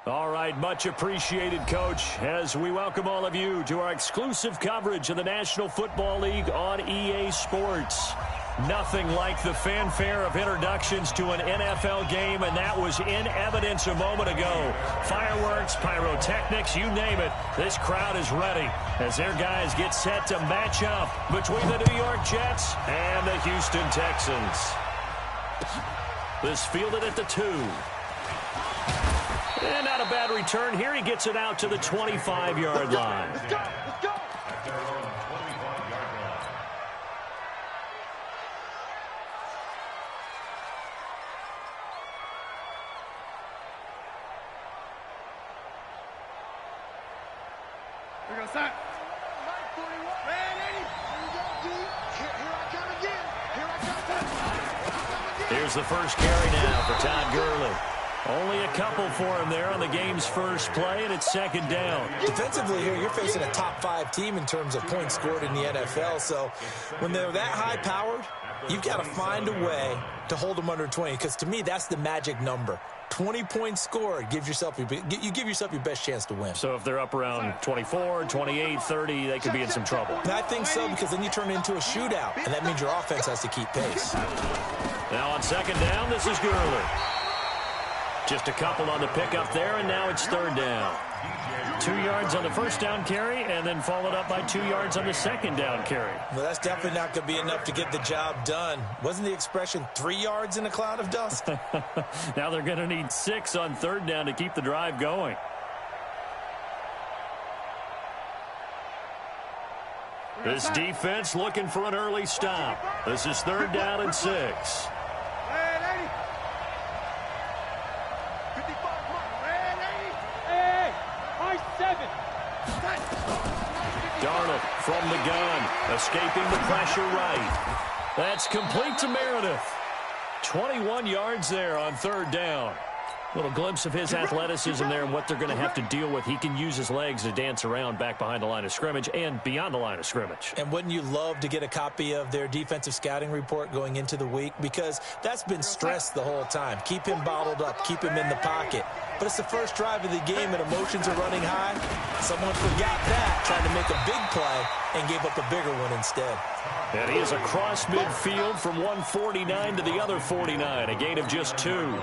All right, much appreciated, Coach, as we welcome all of you to our exclusive coverage of the National Football League on EA Sports. Nothing like the fanfare of introductions to an NFL game, and that was in evidence a moment ago. Fireworks, pyrotechnics, you name it. This crowd is ready as their guys get set to match up between the New York Jets and the Houston Texans. This fielded at the 2. And not a bad return here. He gets it out to the 25-yard line. Let's go. Let's go. Here we go, son. Here's the first carry now for Todd Gurley. Only a couple for him there on the game's first play, and it's second down. Defensively here, you're facing a top-5 team in terms of points scored in the NFL. So when they're that high-powered, you've got to find a way to hold them under 20, because to me, that's the magic number. 20 points scored, you give yourself your best chance to win. So if they're up around 24, 28, 30, they could be in some trouble. And I think so, because then you turn it into a shootout, and that means your offense has to keep pace. Now on second down, this is Gurley. Just a couple on the pickup there, and now it's third down. 2 yards on the first down carry, and then followed up by 2 yards on the second down carry. Well, that's definitely not going to be enough to get the job done. Wasn't the expression 3 yards in a cloud of dust? Now they're going to need 6 on third down to keep the drive going. This defense looking for an early stop. This is third down and 6. Darnold from the gun, escaping the pressure right. That's complete to Meredith. 21 yards there on third down. Little glimpse of his athleticism there and what they're going to have to deal with. He can use his legs to dance around back behind the line of scrimmage and beyond the line of scrimmage. And wouldn't you love to get a copy of their defensive scouting report going into the week? Because that's been stressed the whole time. Keep him bottled up. Keep him in the pocket. But it's the first drive of the game and emotions are running high. Someone forgot that, tried to make a big play, and gave up a bigger one instead. And he is across midfield from 149 to the other 49, a gain of just 2.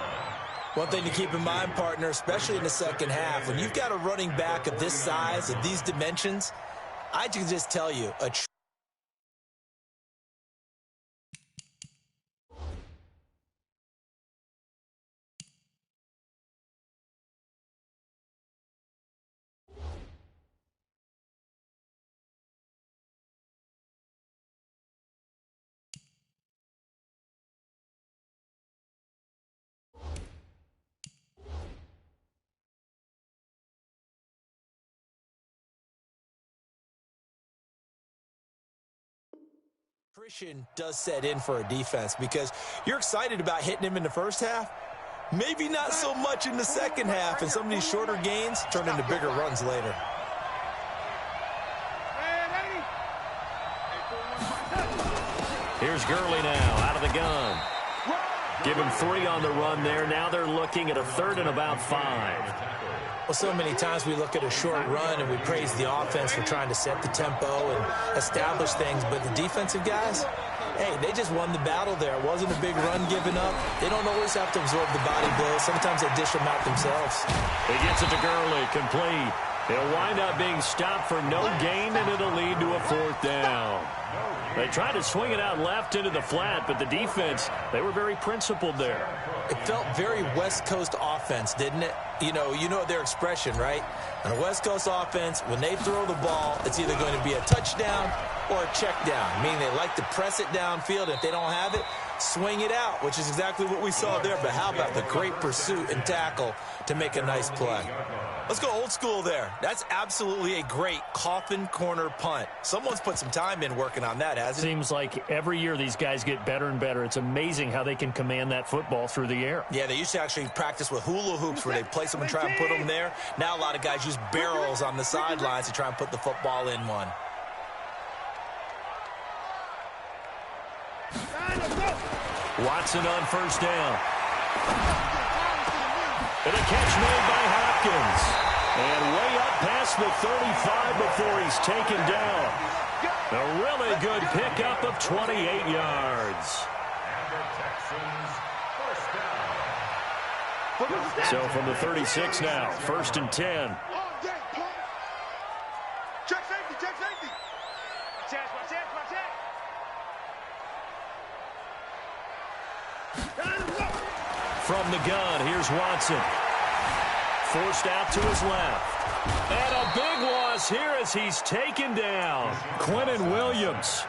One thing to keep in mind, partner, especially in the second half, when you've got a running back of this size, of these dimensions, I can just tell you, attrition does set in for a defense, because you're excited about hitting him in the first half, maybe not so much in the second half, and some of these shorter gains turn into bigger runs later. Here's Gurley now out of the gun. Give him 3 on the run there. Now they're looking at a third and about 5. Well, so many times we look at a short run and we praise the offense for trying to set the tempo and establish things, but the defensive guys, hey, they just won the battle there. It wasn't a big run given up. They don't always have to absorb the body blows. Sometimes they dish them out themselves. He gets it to Gurley, complete. He'll wind up being stopped for no gain, and it'll lead to a fourth down. They tried to swing it out left into the flat, but the defense, they were very principled there. It felt very West Coast offense, didn't it? You know their expression, right? On a West Coast offense, when they throw the ball, it's either going to be a touchdown or a check down, meaning they like to press it downfield. If they don't have it, swing it out, which is exactly what we saw there. But how about the great pursuit and tackle to make a nice play? Let's go old school there. That's absolutely a great coffin corner punt. Someone's put some time in working on that, hasn't it? Seems like every year these guys get better and better. It's amazing how they can command that football through the air. Yeah, they used to actually practice with hula hoops where they place them and try and put them there. Now a lot of guys use barrels on the sidelines to try and put the football in one. Watson on first down. And a catch made by Hopkins. And way up past the 35 before he's taken down. A really good pickup of 28 yards. So from the 36 now, 1st and 10. Check safety, check safety. From the gun, here's Watson. Forced out to his left. And a big loss here as he's taken down. Quentin Williams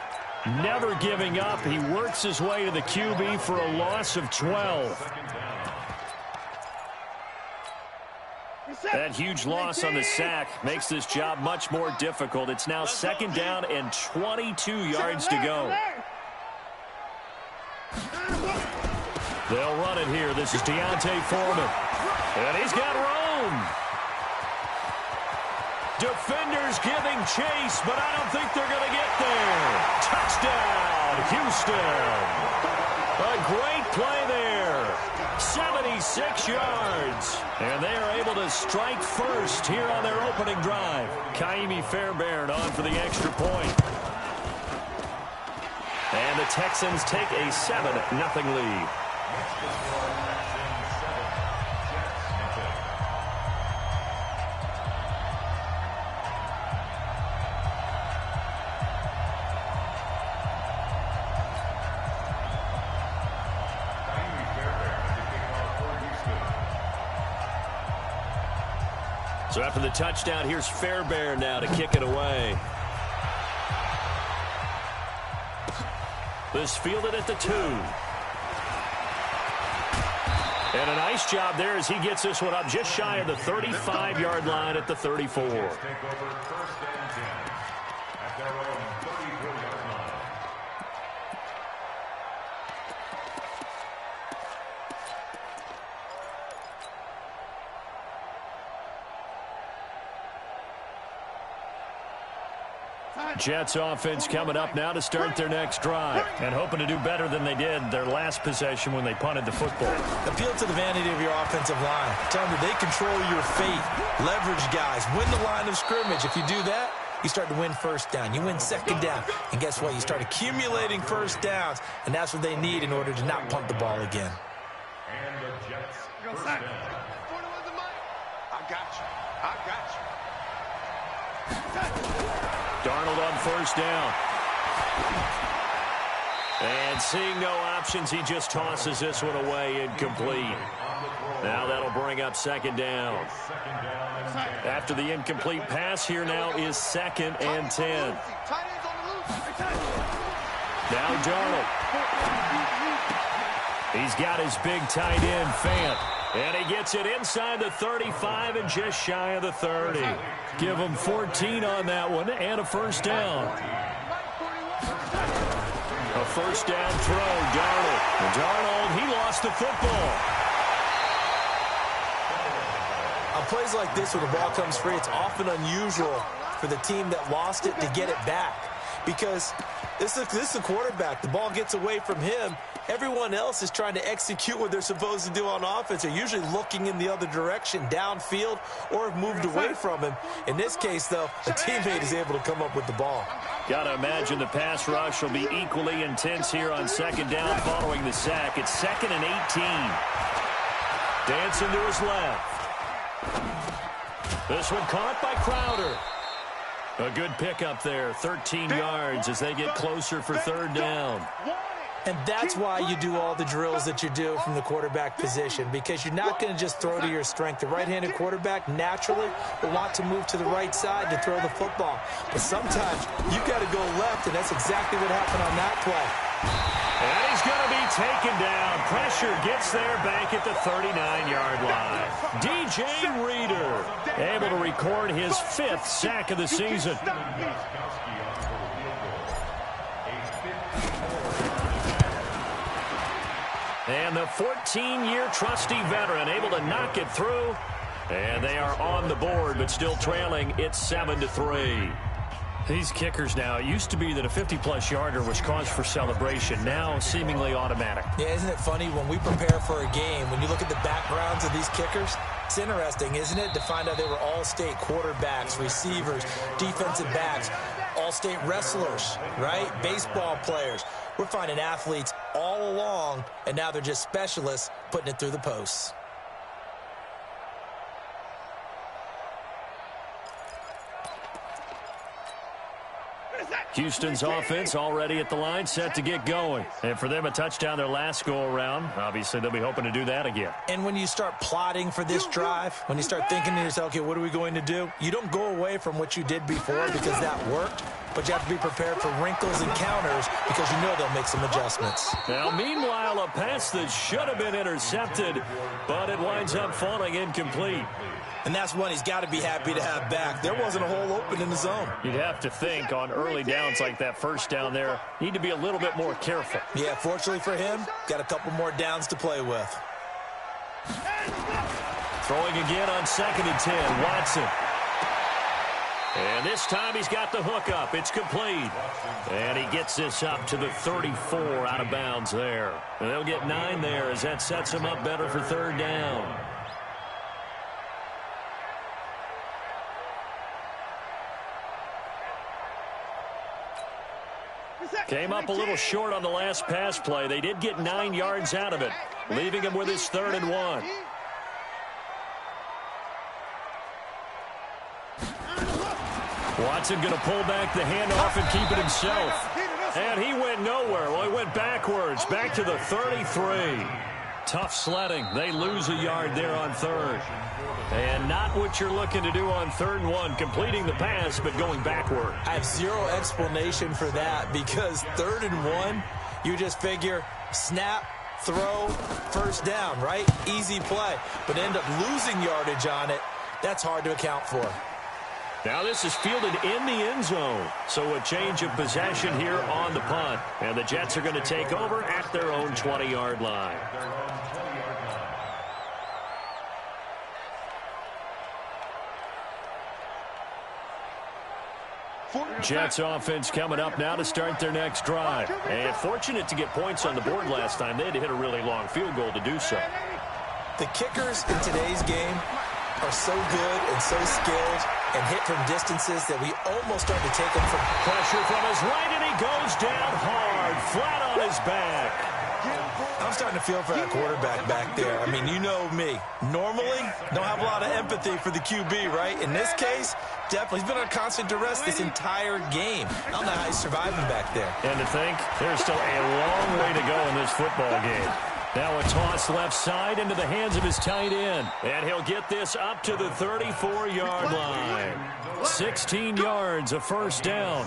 never giving up. He works his way to the QB for a loss of 12. That huge loss on the sack makes this job much more difficult. It's now 2nd down and 22 yards to go. They'll run it here. This is Deontay Foreman. And he's got room. Defenders giving chase, but I don't think they're going to get there. Touchdown, Houston. A great play there. 76 yards. And they are able to strike first here on their opening drive. Kaimi Fairbairn on for the extra point. And the Texans take a 7-0 lead. So after the touchdown, here's Fairbairn now to kick it away. This fielded at the 2. And a nice job there as he gets this one up just shy of the 35-yard line at the 34. Jets offense coming up now to start their next drive and hoping to do better than they did their last possession when they punted the football. Appeal to the vanity of your offensive line. Tell them that they control your fate. Leverage guys. Win the line of scrimmage. If you do that, you start to win 1st down. You win 2nd down. And guess what? You start accumulating 1st downs, and that's what they need in order to not punt the ball again. And the Jets first down. I got you. I got you. Darnold on 1st down. And seeing no options, he just tosses this one away incomplete. Now that'll bring up 2nd down. After the incomplete pass, here now is 2nd and 10. Now Darnold. He's got his big tight end, Fant. And he gets it inside the 35 and just shy of the 30. Give him 14 on that one and a 1st down. A 1st down throw, Darnold. Darnold, he lost the football. On plays like this where the ball comes free, it's often unusual for the team that lost it to get it back. Because this is a quarterback. The ball gets away from him. Everyone else is trying to execute what they're supposed to do on offense. They're usually looking in the other direction, downfield, or have moved away from him. In this case, though, a teammate is able to come up with the ball. Got to imagine the pass rush will be equally intense here on 2nd down following the sack. It's 2nd and 18. Dancing to his left. This one caught by Crowder. A good pickup there, 13 yards as they get closer for 3rd down. And that's why you do all the drills that you do from the quarterback position, because you're not going to just throw to your strength. The right-handed quarterback naturally will want to move to the right side to throw the football. But sometimes you've got to go left, and that's exactly what happened on that play. And he's going to be taken down. Pressure gets there back at the 39-yard line. DJ Reader able to record his 5th sack of the season. And the 14-year trusty veteran able to knock it through. And they are on the board, but still trailing. It's 7-3. These kickers now, it used to be that a 50-plus yarder was cause for celebration. Now seemingly automatic. Yeah, isn't it funny when we prepare for a game, when you look at the backgrounds of these kickers, It's interesting, isn't it, to find out they were all-state quarterbacks, receivers, defensive backs, all-state wrestlers, right? Baseball players. We're finding athletes all along, and now they're just specialists putting it through the posts. Houston's offense already at the line, set to get going. And for them, a touchdown their last go-around. Obviously, they'll be hoping to do that again. And when you start plotting for this drive, when you start thinking to yourself, okay, what are we going to do? You don't go away from what you did before because that worked, but you have to be prepared for wrinkles and counters because you know they'll make some adjustments. Now, meanwhile, a pass that should have been intercepted, but it winds up falling incomplete. And that's one he's got to be happy to have back. There wasn't a hole open in the zone. You'd have to think on early downs like that first down there, need to be a little bit more careful. Yeah, fortunately for him, got a couple more downs to play with. Throwing again on 2nd and 10, Watson. And this time he's got the hook up. It's complete. And he gets this up to the 34 out of bounds there. And they'll get 9 there as that sets him up better for 3rd down. Came up a little short on the last pass play. They did get 9 yards out of it, leaving him with his 3rd and 1. Watson going to pull back the handoff and keep it himself. And he went nowhere. Well, he went backwards, back to the 33. Tough sledding. They lose a yard there on 3rd. And not what you're looking to do on 3rd and 1, completing the pass, but going backward. I have zero explanation for that because 3rd and 1, you just figure snap, throw, 1st down, right? Easy play. But end up losing yardage on it. That's hard to account for. Now this is fielded in the end zone. So a change of possession here on the punt. And the Jets are going to take over at their own 20-yard line. Jets offense coming up now to start their next drive. And fortunate to get points on the board last time. They had to hit a really long field goal to do so. The kickers in today's game are so good and so skilled and hit from distances that we almost start to take them from pressure from his right, and he goes down hard, flat on his back. I'm starting to feel for that quarterback back there. I mean, you know me. Normally, don't have a lot of empathy for the QB, right? In this case, definitely. He's been on constant duress this entire game. I don't know how he's surviving back there. And to think, there's still a long way to go in this football game. Now a toss left side into the hands of his tight end. And he'll get this up to the 34-yard line. 16 yards, a 1st down.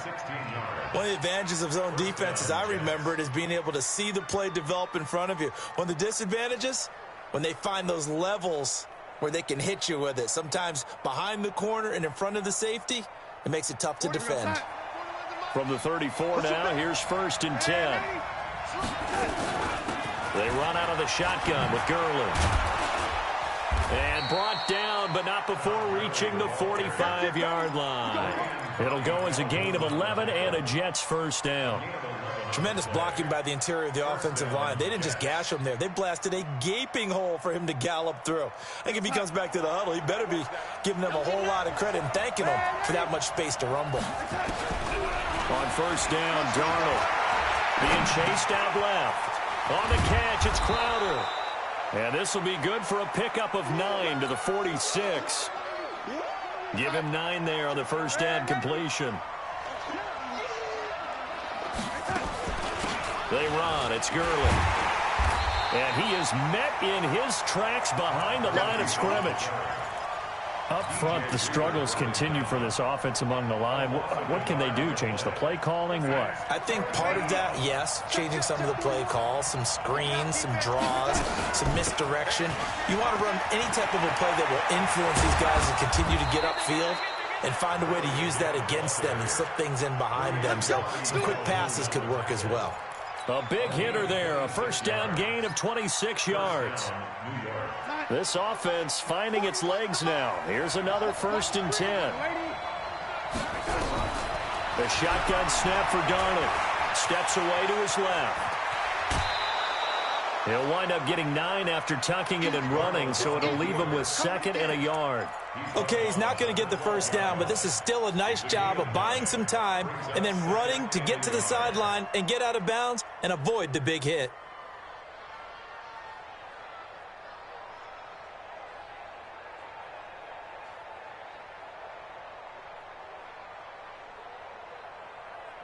One of the advantages of zone defense, as I remember it, is being able to see the play develop in front of you. One of the disadvantages, when they find those levels where they can hit you with it. Sometimes behind the corner and in front of the safety, it makes it tough to defend. From the 34 now, here's 1st and 10. They run out of the shotgun with Gurley. And brought down, but not before reaching the 45-yard line. It'll go as a gain of 11 and a Jets 1st down. Tremendous blocking by the interior of the offensive line. They didn't just gash him there. They blasted a gaping hole for him to gallop through. I think if he comes back to the huddle, he better be giving them a whole lot of credit and thanking them for that much space to rumble. On 1st down, Darnold being chased out left. On the catch, it's Crowder. And this will be good for a pickup of 9 to the 46. Give him 9 there on the 1st down completion. They run. It's Gurley. And he is met in his tracks behind the line of scrimmage. Up front, the struggles continue for this offense among the line. What can they do? Change the play calling? What? I think part of that, yes, changing some of the play calls, some screens, some draws, some misdirection. You want to run any type of a play that will influence these guys and continue to get upfield and find a way to use that against them and slip things in behind them. So some quick passes could work as well. A big hitter there, a 1st down gain of 26 yards. This offense finding its legs now. Here's another 1st and 10. A shotgun snap for Darnold. Steps away to his left. He'll wind up getting 9 after tucking it and running, so it'll leave him with 2nd and a yard. Okay, he's not going to get the first down, but this is still a nice job of buying some time and then running to get to the sideline and get out of bounds and avoid the big hit.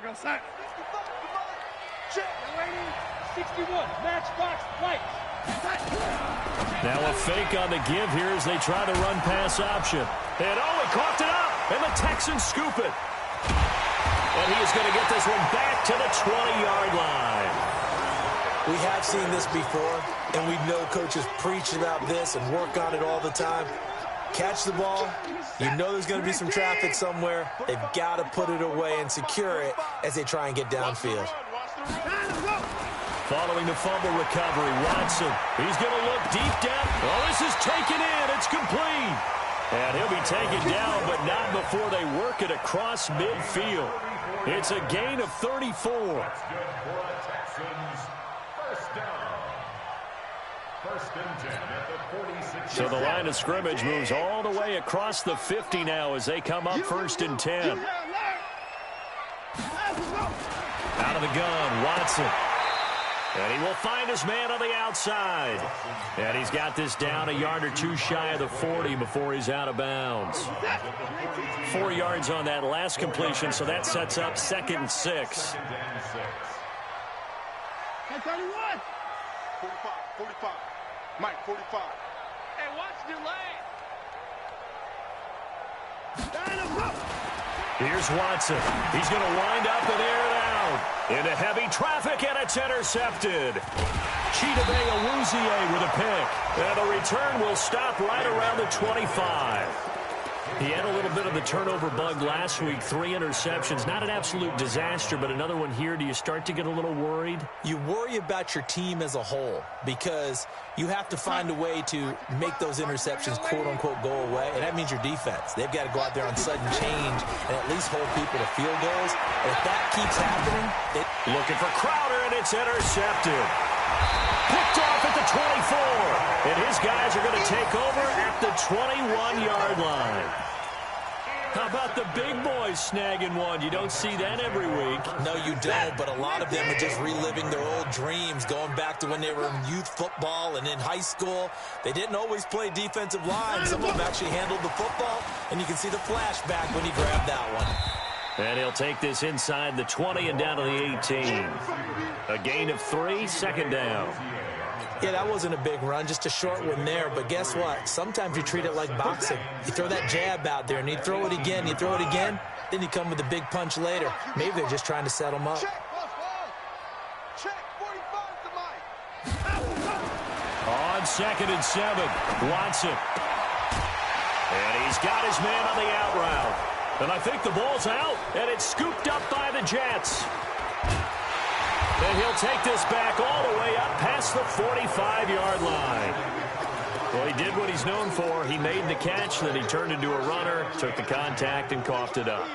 Go sack. 61, matchbox light. Now a fake on the give here as they try the run-pass option. And he coughed it up, and the Texans scoop it. And he is going to get this one back to the 20-yard line. We have seen this before, and we know coaches preach about this and work on it all the time. Catch the ball. You know there's going to be some traffic somewhere. They've got to put it away and secure it as they try and get downfield. Following the fumble recovery, Watson. He's going to look deep down. Oh, this is taken in. It's complete. And he'll be taken down, but not before they work it across midfield. It's a gain of 34. So the line of scrimmage moves all the way across the 50 now as they come up 1st and 10. Out of the gun, Watson. And he will find his man on the outside. And he's got this down a yard or 2 shy of the 40 before he's out of bounds. 4 yards on that last completion, so that sets up 2nd and 6. 31. 45. Mike, 45. Hey, watch the lane. Here's Watson. He's going to wind up and air it out. Into heavy traffic, and it's intercepted. Chidobe Awuzie with a pick. And the return will stop right around the 25. He had a little bit of the turnover bug last week. 3 interceptions. Not an absolute disaster, but another one here. Do you start to get a little worried? You worry about your team as a whole because you have to find a way to make those interceptions, quote-unquote, go away, and that means your defense. They've got to go out there on sudden change and at least hold people to field goals. And if that keeps happening, looking for Crowder, and it's intercepted. Picked off at the 24. And his guys are going to take over at the 21-yard line. How about the big boys snagging one? You don't see that every week. No, you don't, but a lot of them are just reliving their old dreams, going back to when they were in youth football and in high school. They didn't always play defensive line. Some of them actually handled the football, and you can see the flashback when he grabbed that one. And he'll take this inside the 20 and down to the 18. A gain of 3, 2nd down. Yeah, that wasn't a big run, just a short one there. But guess what? Sometimes you treat it like boxing. You throw that jab out there, and you throw it again, then you come with a big punch later. Maybe they're just trying to set them up. On 2nd and 7, Watson. And he's got his man on the out route. And I think the ball's out, and it's scooped up by the Jets. And he'll take this back all the way up past the 45-yard line. Well, he did what he's known for. He made the catch, then he turned into a runner, took the contact, and coughed it up.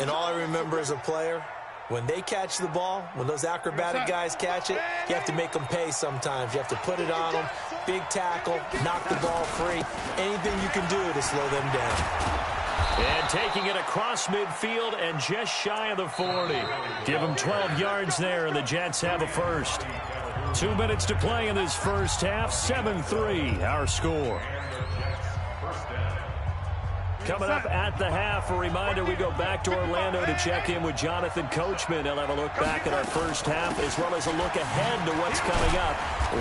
And all I remember as a player, when they catch the ball, when those acrobatic guys catch it, you have to make them pay sometimes. You have to put it on them, big tackle, knock the ball free, anything you can do to slow them down. And taking it across midfield and just shy of the 40. Give them 12 yards there, and the Jets have a first. 2 minutes to play in this first half. 7-3, our score. Coming up at the half, a reminder, we go back to Orlando to check in with Jonathan Coachman. He'll have a look back at our first half, as well as a look ahead to what's coming up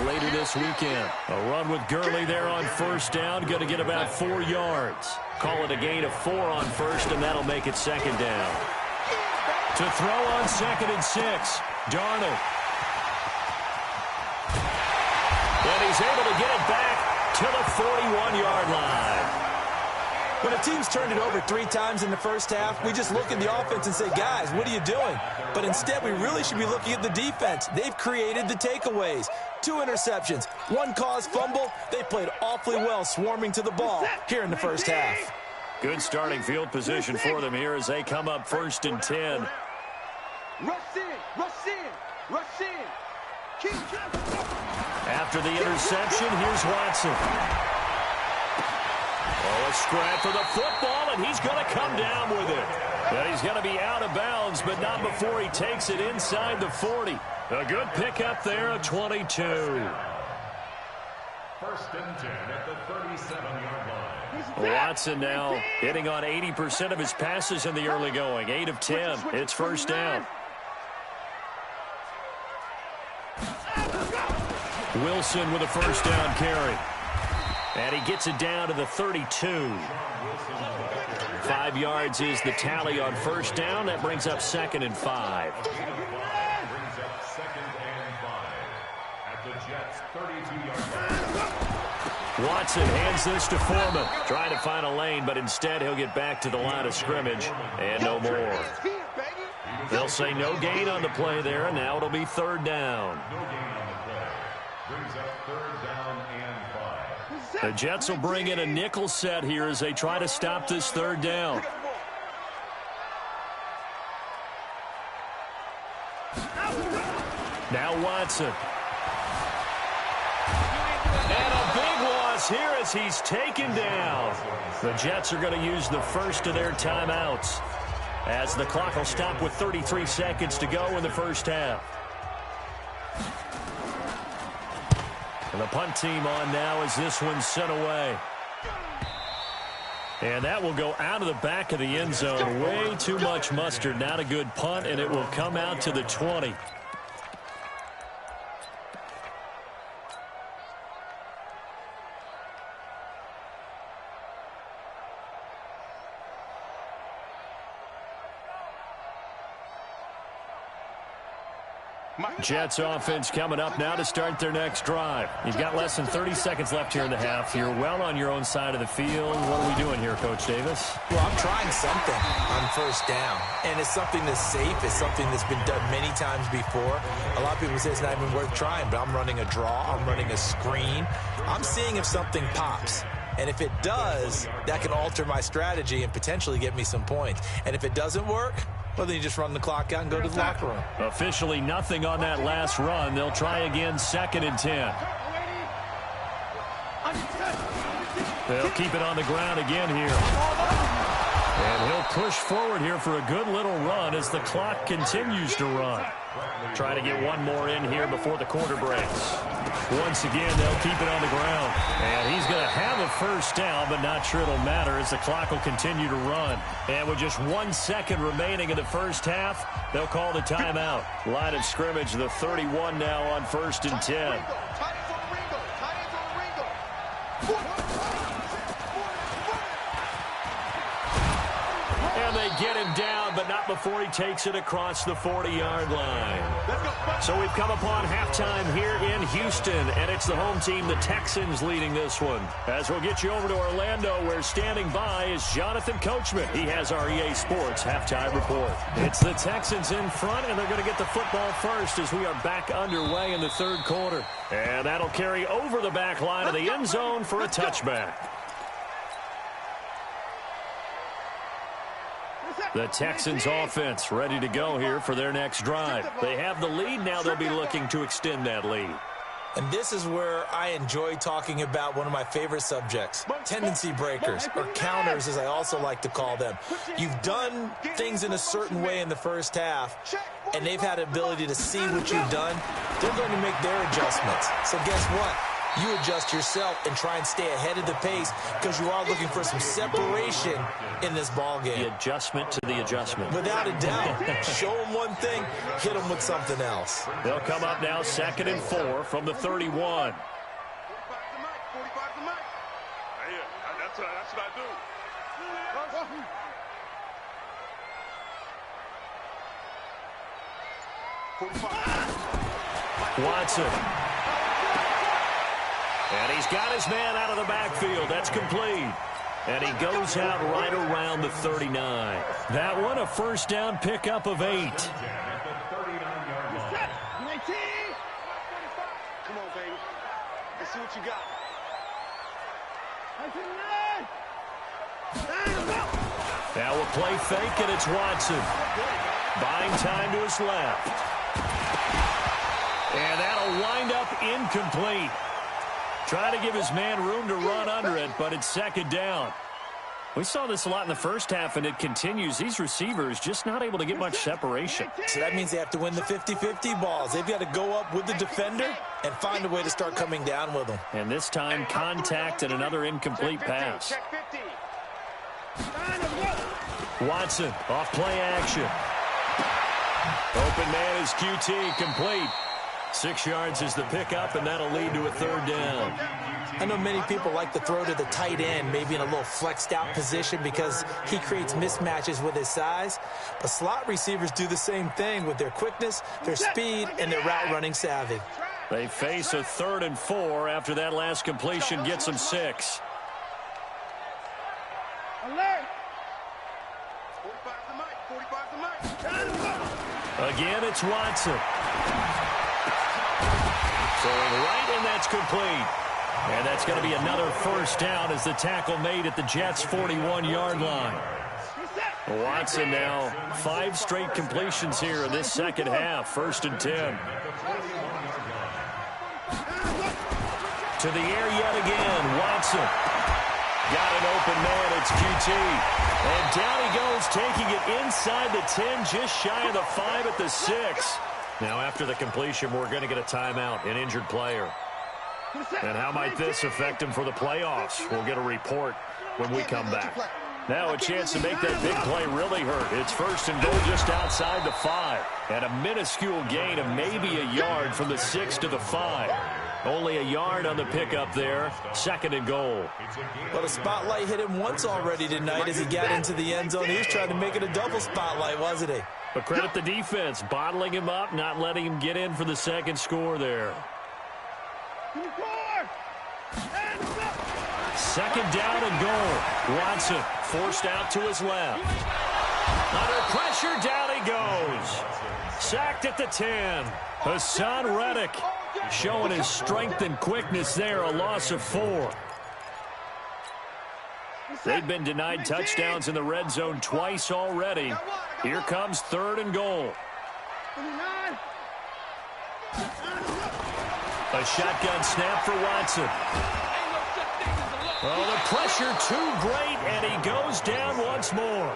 later this weekend. A run with Gurley there on 1st down, going to get about 4 yards. Call it a gain of 4 on 1st, and that'll make it 2nd down. To throw on 2nd and 6, Darnold. And he's able to get it back to the 41-yard line. When a team's turned it over 3 times in the first half, we just look at the offense and say, guys, what are you doing? But instead, we really should be looking at the defense. They've created the takeaways. 2 interceptions, 1 caused fumble. They played awfully well swarming to the ball here in the first half. Good starting field position for them here as they come up 1st and 10. Rush in, rush in, rush in. After the interception, here's Watson. Oh, a scrap for the football, and he's going to come down with it. And he's going to be out of bounds, but not before he takes it inside the 40. A good pickup there of 22. First and 10 at the 37-yard line. Watson now hitting on 80% of his passes in the early going. 8 of 10. It's first down. Wilson with a first down carry. And he gets it down to the 32. 5 yards is the tally on first down. That brings up 2nd and 5. Brings up 2nd and 5 at the Jets' 32-yard line. Watson hands this to Foreman. Trying to find a lane, but instead he'll get back to the line of scrimmage. And no more. They'll say no gain on the play there, and now it'll be 3rd down. No gain on the play. Brings up 3rd down and 5. The Jets will bring in a nickel set here as they try to stop this 3rd down. Now Watson. And a big loss here as he's taken down. The Jets are going to use the first of their timeouts, as the clock will stop with 33 seconds to go in the first half. And the punt team on now as this one's sent away. And that will go out of the back of the end zone. Way too much mustard. Not a good punt, and it will come out to the 20. Jets offense coming up now to start their next drive. You've got less than 30 seconds left here in the half. You're well on your own side of the field. What are we doing here, Coach Davis? Well, I'm trying something on first down, and it's something that's safe. It's something that's been done many times before. A lot of people say it's not even worth trying, but I'm running a draw. I'm running a screen. I'm seeing if something pops. And if it does, that can alter my strategy and potentially get me some points. And if it doesn't work, well, then you just run the clock out and go to the locker room. Officially nothing on that last run. They'll try again, 2nd and 10. They'll keep it on the ground again here. And he'll push forward here for a good little run as the clock continues to run. Try to get one more in here before the quarter breaks. Once again, they'll keep it on the ground. And he's going to have a first down, but not sure it'll matter as the clock will continue to run. And with just 1 second remaining in the first half, they'll call the timeout. Line of scrimmage, the 31 now on 1st and 10. And they get him down, but not before he takes it across the 40-yard line. So we've come upon halftime here in Houston, and it's the home team, the Texans, leading this one. As we'll get you over to Orlando, where standing by is Jonathan Coachman. He has our EA Sports halftime report. It's the Texans in front, and they're going to get the football first as we are back underway in the 3rd quarter. And that'll carry over the back line of the end zone for a touchback. The Texans offense ready to go here for their next drive. They have the lead. Now they'll be looking to extend that lead. And this is where I enjoy talking about one of my favorite subjects, tendency breakers, or counters as I also like to call them. You've done things in a certain way in the first half, and they've had the ability to see what you've done. They're going to make their adjustments. So guess what? You adjust yourself and try and stay ahead of the pace because you are looking for some separation in this ball game. The adjustment to the adjustment. Without a doubt. Show them one thing, hit them with something else. They'll come up now 2nd and 4 from the 31. That's what I do. Watson. And he's got his man out of the backfield. That's complete. And he goes out right around the 39. That one, a first down pickup of 8. Come on, baby. Let's see what you got. Now a play fake, and it's Watson. Buying time to his left. And that'll wind up incomplete. Try to give his man room to run under it, but it's second down. We saw this a lot in the first half, and it continues. These receivers just not able to get much separation. So that means they have to win the 50-50 balls. They've got to go up with the defender and find a way to start coming down with them. And this time, contact and another incomplete pass. Watson, off play action. Open man is QT, complete. 6 yards is the pickup, and that'll lead to a third down. I know many people like to throw to the tight end, maybe in a little flexed out position because he creates mismatches with his size. But slot receivers do the same thing with their quickness, their speed, and their route running savvy. They face a 3rd and 4 after that last completion gets them 6. Alert! Again, it's Watson. Throwing right, and that's complete. And that's going to be another first down as the tackle made at the Jets' 41-yard line. Watson now 5 straight completions here in this second half. 1st and 10. To the air yet again. Watson. Got an open man. It's QT. And down he goes, taking it inside the 10, just shy of the 5 at the 6. Now after the completion, we're going to get a timeout, an injured player. And how might this affect him for the playoffs? We'll get a report when we come back. Now a chance to make that big play really hurt. It's 1st and goal just outside the 5. And a minuscule gain of maybe a yard from the 6 to the 5. Only a yard on the pickup there. 2nd and goal. Well, the spotlight hit him once already tonight as he got into the end zone. He was trying to make it a double spotlight, wasn't he? But credit the defense, bottling him up, not letting him get in for the second score there. 2nd down and goal. Watson forced out to his left. Under pressure, down he goes. Sacked at the 10. Hassan Reddick showing his strength and quickness there, a loss of 4. They've been denied touchdowns in the red zone twice already. Here comes 3rd and goal. A shotgun snap for Watson. Oh, the pressure too great, and he goes down once more.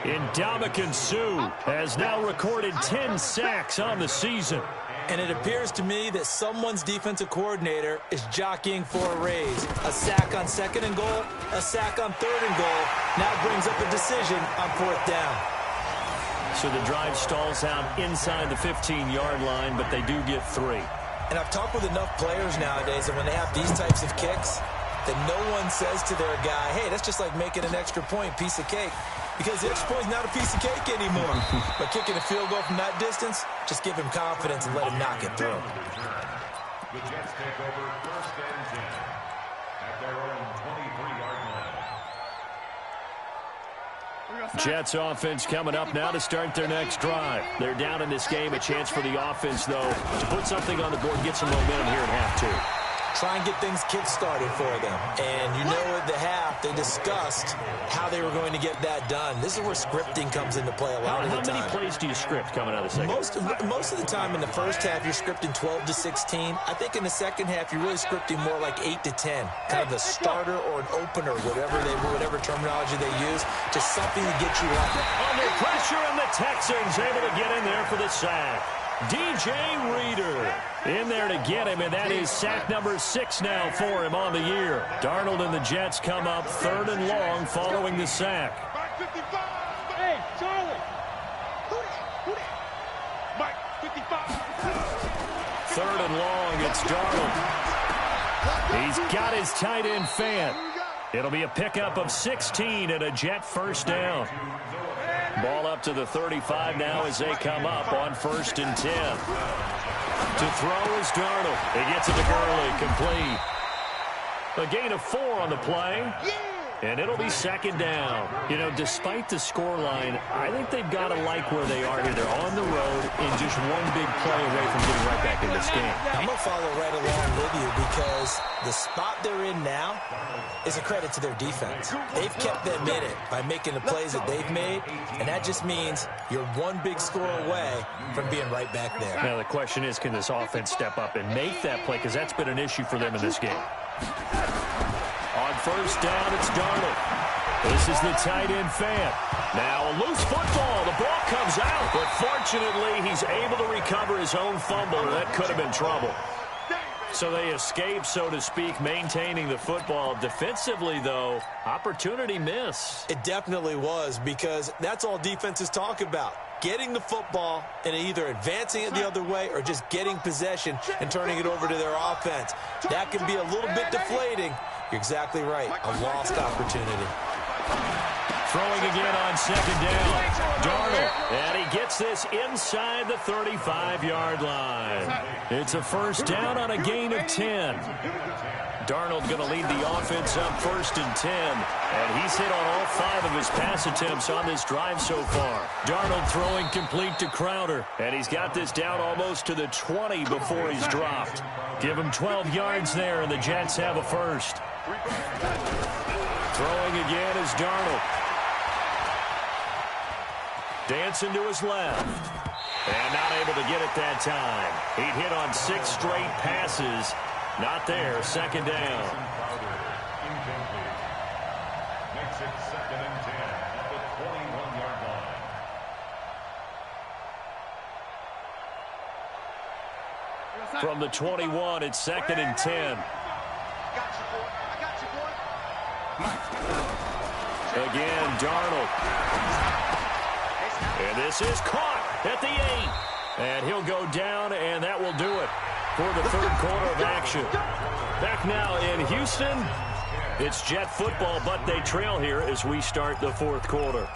Ndamukong Suh has now recorded 10 sacks on the season. And it appears to me that someone's defensive coordinator is jockeying for a raise. A sack on 2nd and goal, a sack on 3rd and goal. Now brings up a decision on 4th down. So the drive stalls out inside the 15-yard line, but they do get 3. And I've talked with enough players nowadays that when they have these types of kicks, that no one says to their guy, hey, that's just like making an extra point, piece of cake. Because the extra point is not a piece of cake anymore. But kicking a field goal from that distance, just give him confidence and let him knock it through. The Jets take over 1st and 10 at their own 23-yard line. Jets offense coming up now to start their next drive. They're down in this game. A chance for the offense, though, to put something on the board, get some momentum here in half 2. Try and get things kick-started for them. And you know at the half, they discussed how they were going to get that done. This is where scripting comes into play a lot of the time. How many plays do you script coming out of the second? Most of the time in the first half, you're scripting 12 to 16. I think in the second half, you're really scripting more like 8 to 10. Kind of a starter or an opener, whatever terminology they use. Just something to get you up. Under pressure, and the Texans able to get in there for the sack. DJ Reader in there to get him, and that is sack number 6 now for him on the year. Darnold and the Jets come up 3rd and long following the sack. Hey, Charlie. Mike, 55. 3rd and long, it's Darnold. He's got his tight end Fant. It'll be a pickup of 16 and a Jet first down. Ball up to the 35 now as they come up on 1st and 10. To throw is Darnold. He gets it to Gurley, complete. A gain of 4 on the play. And it'll be second down. You know, despite the scoreline, I think they've got to like where they are here. They're on the road and just one big play away from getting right back in this game. I'm going to follow right along with you because the spot they're in now is a credit to their defense. They've kept them in it by making the plays that they've made, and that just means you're one big score away from being right back there. Now, the question is, can this offense step up and make that play? Because that's been an issue for them in this game. On first down, it's Darnold. This is the tight end fan. Now a loose football. The ball comes out, but fortunately he's able to recover his own fumble, or that could have been trouble. So they escape, so to speak, maintaining the football. Defensively, though, opportunity miss. It definitely was, because that's all defenses talk about. Getting the football and either advancing it the other way or just getting possession and turning it over to their offense. That can be a little bit deflating. You're exactly right. A lost opportunity. Throwing again on second down. Darnold, and he gets this inside the 35-yard line. It's a first down on a gain of 10. Darnold going to lead the offense up first and 10. And he's hit on all 5 of his pass attempts on this drive so far. Darnold throwing complete to Crowder. And he's got this down almost to the 20 before he's dropped. Give him 12 yards there, and the Jets have a first. Throwing again is Darnold. Dancing to his left. And not able to get it that time. He'd hit on 6 straight passes. Not there. Second down. Makes it second and 10 at the 21-yard line. From the 21, it's second and 10. Again, Darnold. And this is caught at the 8. And he'll go down, and that will do it for the third quarter of action. Back now in Houston, it's Jet football, but they trail here as we start the fourth quarter.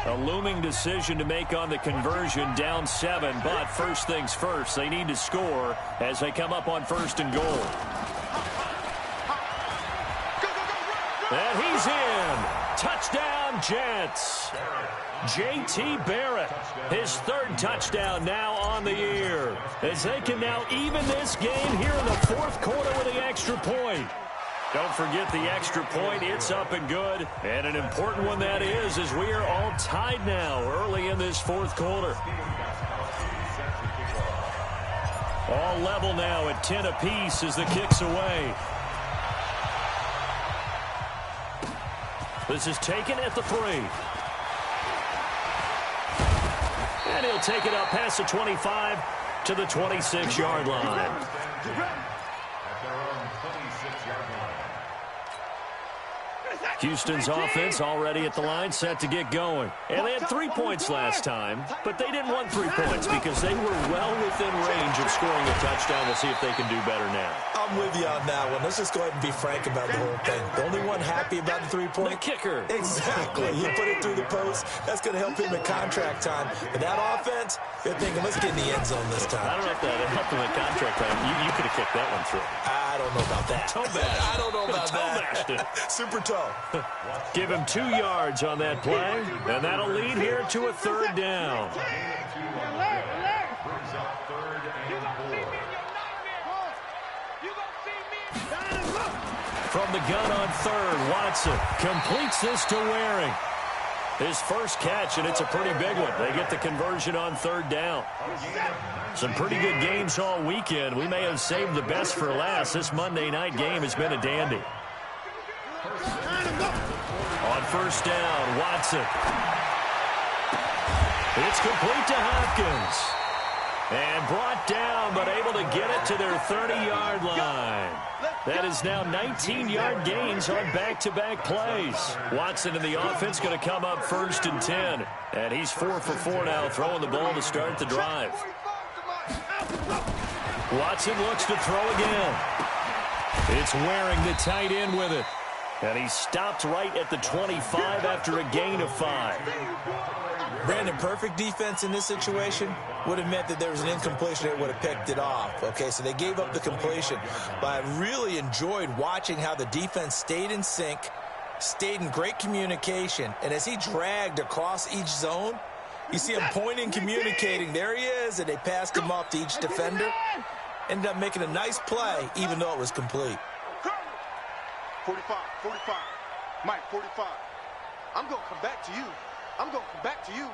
A looming decision to make on the conversion, down 7, but first things first, they need to score as they come up on first and goal. And he's in. Touchdown, Jets. J.T. Barrett, his 3rd touchdown now on the year, as they can now even this game here in the fourth quarter with the extra point. Don't forget the extra point. It's up and good. And an important one that is, as we are all tied now early in this fourth quarter. All level now at 10 apiece as the kick's away. This is taken at the 3. And he'll take it up past the 25 to the 26-yard line. Houston's offense already at the line, set to get going. And they had 3 points last time, but they didn't want 3 points because they were well within range of scoring a touchdown. We'll see if they can do better now. I'm with you on that one. Let's just go ahead and be frank about the whole thing. The only one happy about the 3-point? The kicker. Exactly. You put it through the post. That's going to help him in contract time. But that offense, they're thinking, let's get in the end zone this time. I don't know if that helped him in contract time. You could have kicked that one through. I don't know about that. Toe bash. I don't know about that. Super toe. Give him 2 yards on that play, and that'll lead here to a 3rd down. From the gun on 3rd, Watson completes this to Waring. His first catch, and it's a pretty big one. They get the conversion on 3rd down. Some pretty good games all weekend. We may have saved the best for last. This Monday night game has been a dandy. On first down, Watson. It's complete to Hopkins. And brought down, but able to get it to their 30-yard line. That is now 19-yard gains on back-to-back plays. Watson and the offense going to come up first and 10. And he's 4 for 4 now, throwing the ball to start the drive. Watson looks to throw again. It's Waring, the tight end, with it. And he stopped right at the 25 after a gain of 5. Brandon, perfect defense in this situation would have meant that there was an incompletion that would have picked it off. Okay, so they gave up the completion. But I really enjoyed watching how the defense stayed in sync, stayed in great communication, and as he dragged across each zone, you see him pointing, communicating. There he is, and they passed him off to each defender. Ended up making a nice play, even though it was complete. 45, 45. Mike, 45. I'm going to come back to you. I'm going to come back to you.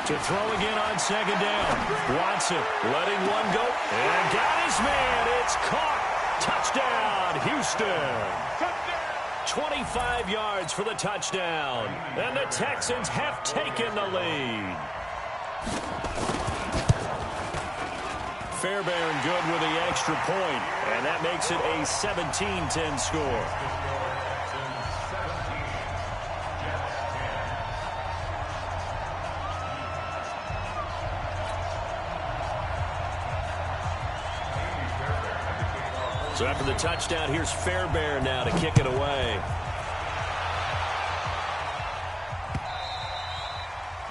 To throw again on second down. Watson letting one go. And got his man. It's caught. Touchdown, Houston. 25 yards for the touchdown. And the Texans have taken the lead. Fairbairn good with the extra point. And that makes it a 17-10 score. So after the touchdown, here's Fairbairn now to kick it away.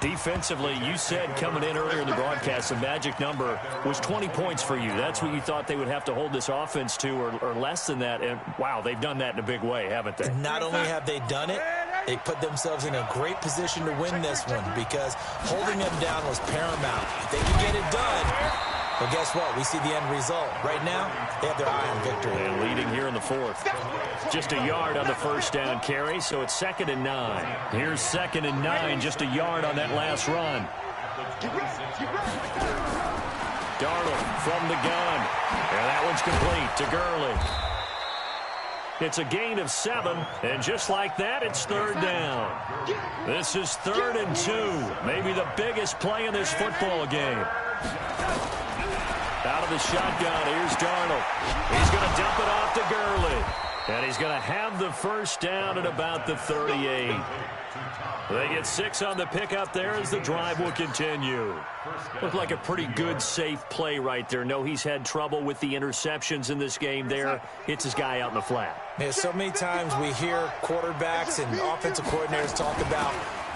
Defensively, you said coming in earlier in the broadcast, the magic number was 20 points for you. That's what you thought they would have to hold this offense to, or less than that. And, wow, they've done that in a big way, haven't they? And not only have they done it, they put themselves in a great position to win this one because holding them down was paramount. If they can get it done, well, guess what? We see the end result. Right now, they have their eye on victory. And leading here in the fourth. Just a yard on the first down carry, so it's 2nd and 9. Here's 2nd and 9, just a yard on that last run. Darnold from the gun. And that one's complete to Gurley. It's a gain of 7, and just like that, it's 3rd down. This is 3rd and 2, maybe the biggest play in this football game. Out of the shotgun, here's Darnold. He's going to dump it off to Gurley. And he's going to have the first down at about the 38. They get 6 on the pickup there as the drive will continue. Looked like a pretty good, safe play right there. No, he's had trouble with the interceptions in this game there. Hits his guy out in the flat. Yeah, so many times we hear quarterbacks and offensive coordinators talk about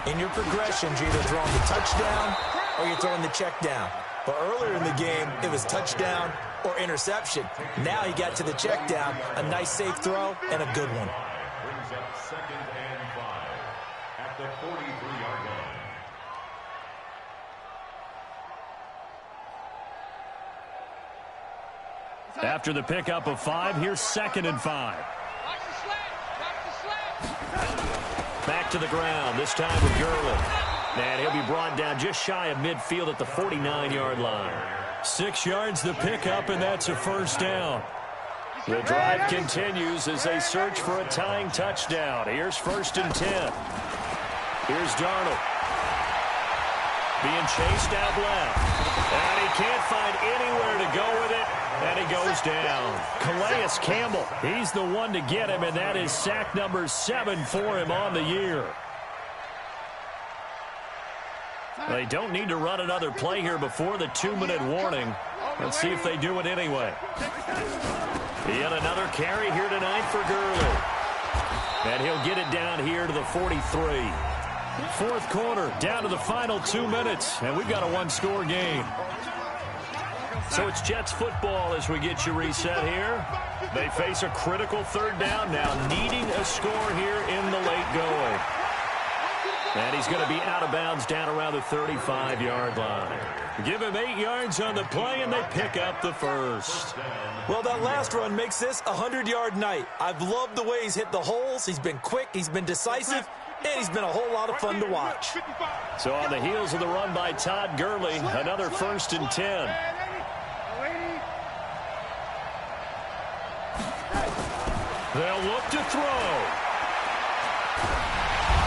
in your progressions, you're either throwing the touchdown or you're throwing the check down. But earlier in the game, it was touchdown or interception. Now he got to the check down, a nice safe throw, and a good one. Brings up 2nd and 5 at the 43-yard line. After the pickup of 5, here's 2nd and 5. Back to the ground, this time with Gurley. And he'll be brought down just shy of midfield at the 49-yard line. 6 yards the pickup, and that's a first down. The drive continues as they search for a tying touchdown. Here's 1st and 10. Here's Darnold. Being chased out left. And he can't find anywhere to go with it. And he goes down. Calais Campbell, he's the one to get him, and that is sack number 7 for him on the year. They don't need to run another play here before the 2-minute warning. Let's see if they do it anyway. Yet another carry here tonight for Gurley. And he'll get it down here to the 43. 4th quarter, down to the final 2 minutes, and we've got a 1-score game. So it's Jets football as we get you reset here. They face a critical 3rd down now, needing a score here in the late going. And he's going to be out of bounds down around the 35-yard line. Give him 8 yards on the play, and they pick up the first. Well, that last run makes this a 100-yard night. I've loved the way he's hit the holes. He's been quick, he's been decisive, and he's been a whole lot of fun to watch. So on the heels of the run by Todd Gurley, another 1st and 10. They'll look to throw.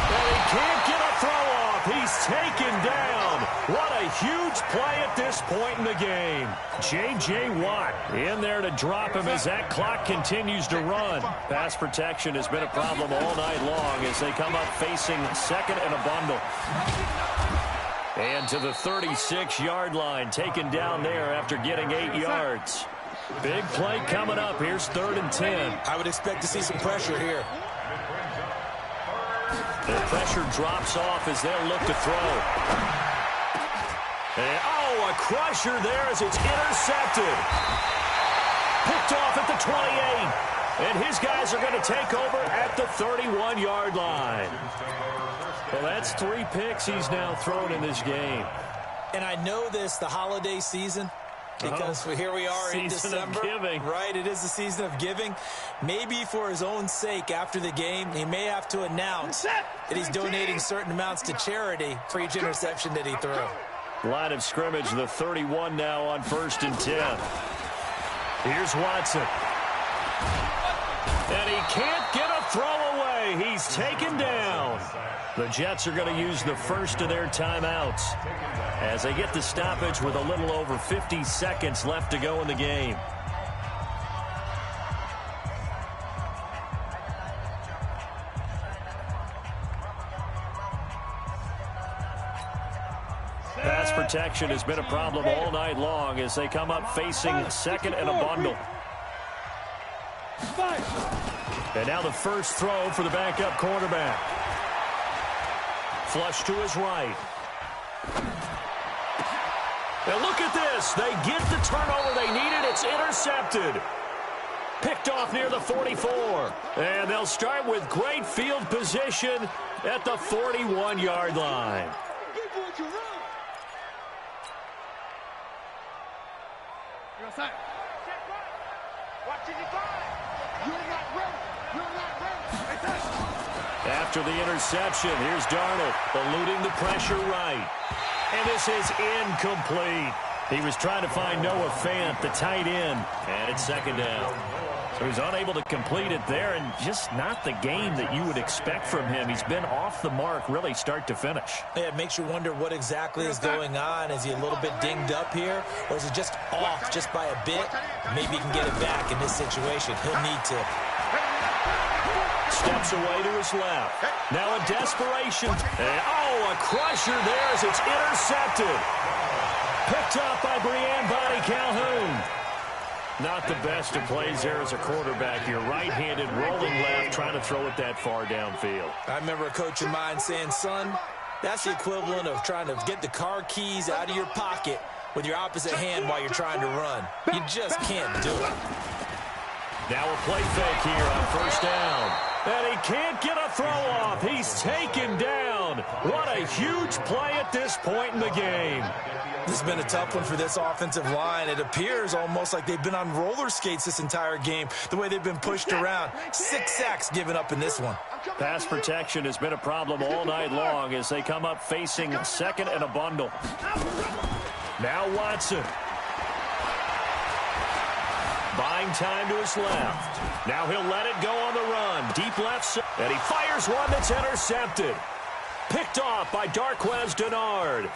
And he can't get a throw off. He's taken down. What a huge play at this point in the game. J.J. Watt in there to drop him as that clock continues to run. Pass protection has been a problem all night long as they come up facing 2nd and a bundle. And to the 36-yard line, taken down there after getting 8 yards. Big play coming up. Here's 3rd and 10. I would expect to see some pressure here. The pressure drops off as they'll look to throw. And, oh, a crusher there as it's intercepted. Picked off at the 28. And his guys are going to take over at the 31-yard line. Well, that's 3 picks he's now thrown in this game. And I know this, the holiday season, because here we are in December. Season of giving. Right, it is the season of giving. Maybe for his own sake after the game, he may have to announce that he's donating certain amounts to charity for each interception that he threw. Line of scrimmage, the 31 now on 1st and 10. Here's Watson. And he can't get a throw away. He's taken down. The Jets are going to use the first of their timeouts as they get the stoppage with a little over 50 seconds left to go in the game. Pass protection has been a problem all night long as they come up facing second and a bundle. And now the first throw for the backup quarterback. Flush to his right. Now look at this. They get the turnover they needed. It's intercepted. Picked off near the 44. And they'll start with great field position at the 41-yard line. After the interception, here's Darnold eluding the pressure right. And this is incomplete. He was trying to find Noah Fant, the tight end, and it's second down. So he's unable to complete it there, and just not the game that you would expect from him. He's been off the mark really start to finish. Yeah, it makes you wonder what exactly is going on. Is he a little bit dinged up here, or is it just off just by a bit? Maybe he can get it back in this situation. He'll need to. Steps away to his left. Now in desperation. And, oh, a crusher there as it's intercepted. Picked up by Brianne Bonnie Calhoun. Not the best of plays there as a quarterback. You're right-handed, rolling left, trying to throw it that far downfield. I remember a coach of mine saying, son, that's the equivalent of trying to get the car keys out of your pocket with your opposite hand while you're trying to run. You just can't do it. Now a play fake here on first down. And he can't get a throw off. He's taken down. What a huge play at this point in the game. This has been a tough one for this offensive line. It appears almost like they've been on roller skates this entire game, the way they've been pushed around. 6 sacks given up in this one. Pass protection has been a problem all night long as they come up facing second and a bundle. Now Watson. Buying time to his left. Now he'll let it go on the run. Deep left side. And he fires one that's intercepted. Picked off by Darquez Dennard.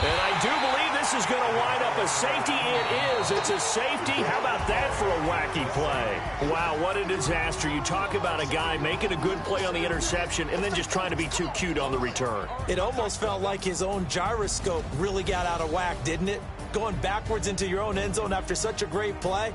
And I do believe this is going to wind up a safety. It is. It's a safety. How about that for a wacky play? Wow, what a disaster. You talk about a guy making a good play on the interception and then just trying to be too cute on the return. It almost felt like his own gyroscope really got out of whack, didn't it? Going backwards into your own end zone after such a great play.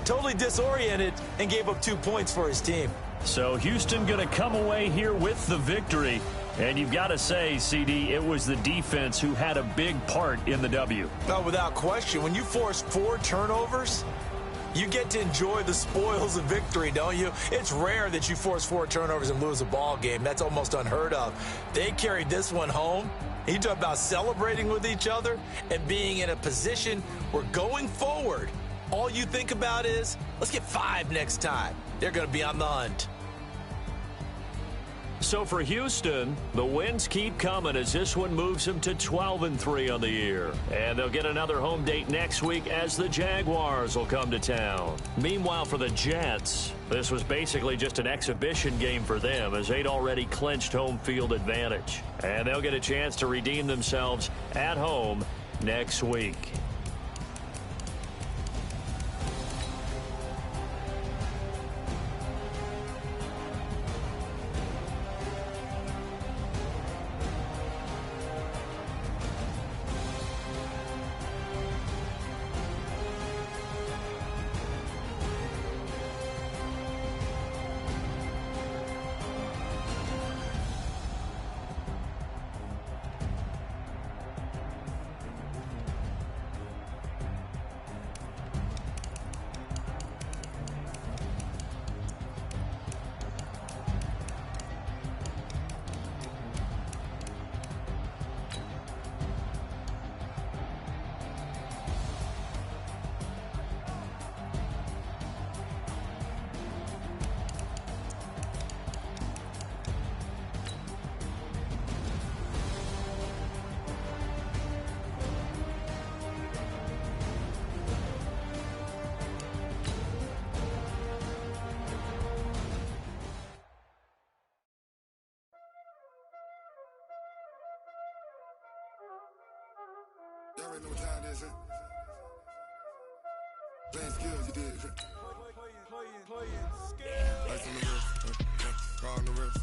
Totally disoriented and gave up 2 points for his team. So Houston going to come away here with the victory. And you've got to say, CD, it was the defense who had a big part in the W. No, without question. When you force 4 turnovers, you get to enjoy the spoils of victory, don't you? It's rare that you force 4 turnovers and lose a ball game. That's almost unheard of. They carried this one home. You talk about celebrating with each other and being in a position where going forward, all you think about is, let's get 5 next time. They're going to be on the hunt. So for Houston, the wins keep coming as this one moves them to 12-3 on the year. And they'll get another home date next week as the Jaguars will come to town. Meanwhile, for the Jets, this was basically just an exhibition game for them as they'd already clinched home field advantage. And they'll get a chance to redeem themselves at home next week. already know what time it is, huh? Playing skills, you did. Playing skills. Ice on the wrist, car on the wrist,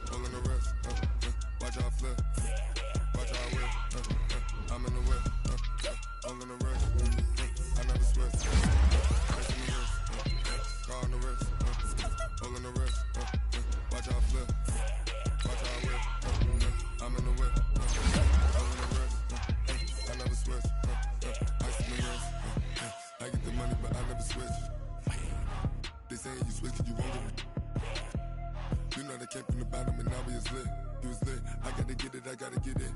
pull on the wrist, watch how I flip, watch how I whip, I'm in the whip, all on the wrist, I never switch. Ice on the wrist, car on the wrist, pull on the wrist, watch how I flip, watch how I whip, I'm in the whip, all on the wrist, I never switch. Ice on the wrist, I get the money but I never switch. They saying you switch cause you won't get it. You know they came from the bottom and now we is lit. You was lit, I gotta get it, I gotta get it.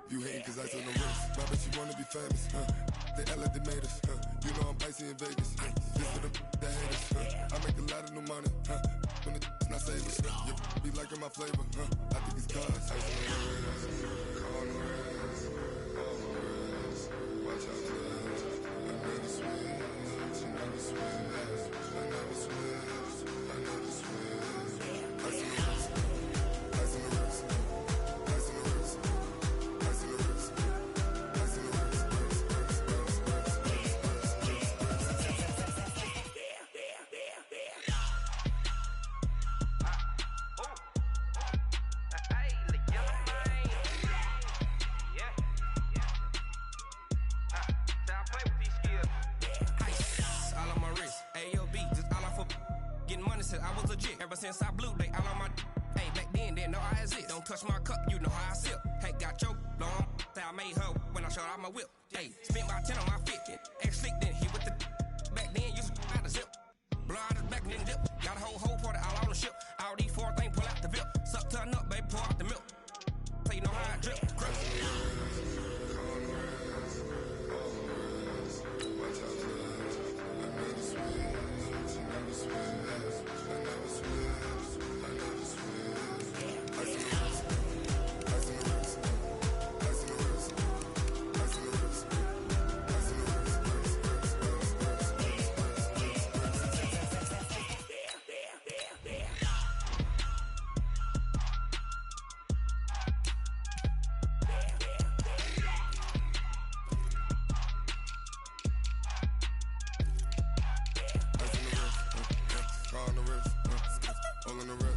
You hating cause ice on the wrist. My bitch, you wanna be famous, They act like they made us, You know I'm icy in Vegas, This for the that hate us, I make a lot of new money, When the not saving, You be liking my flavor, I think it's cause ice on the wrist, on the wrist, on the wrist. Watch out for that, I never switch, I never switch, I never switch, I never switch. Ice on the wrist, ice on the wrist, ice on the wrist, ice on the wrist, ice on the wrist, all on my wrist, AOB, just all off of getting money since I was legit. Ever since I blew, they all on my hey, back then, didn't know I exist. Don't touch my cup, you know how I sip. Hey, got your long, say I made her when I showed out my whip. Hey, spent about 10 on my fit, ex slick, then he with the back then, used to out the zip. Blow out his back and then dip. Got a whole party all on the ship. All these four things, pull out the VIP. Suck to a nut, baby, pour out the milk. So you know how I drip. all on the wrist.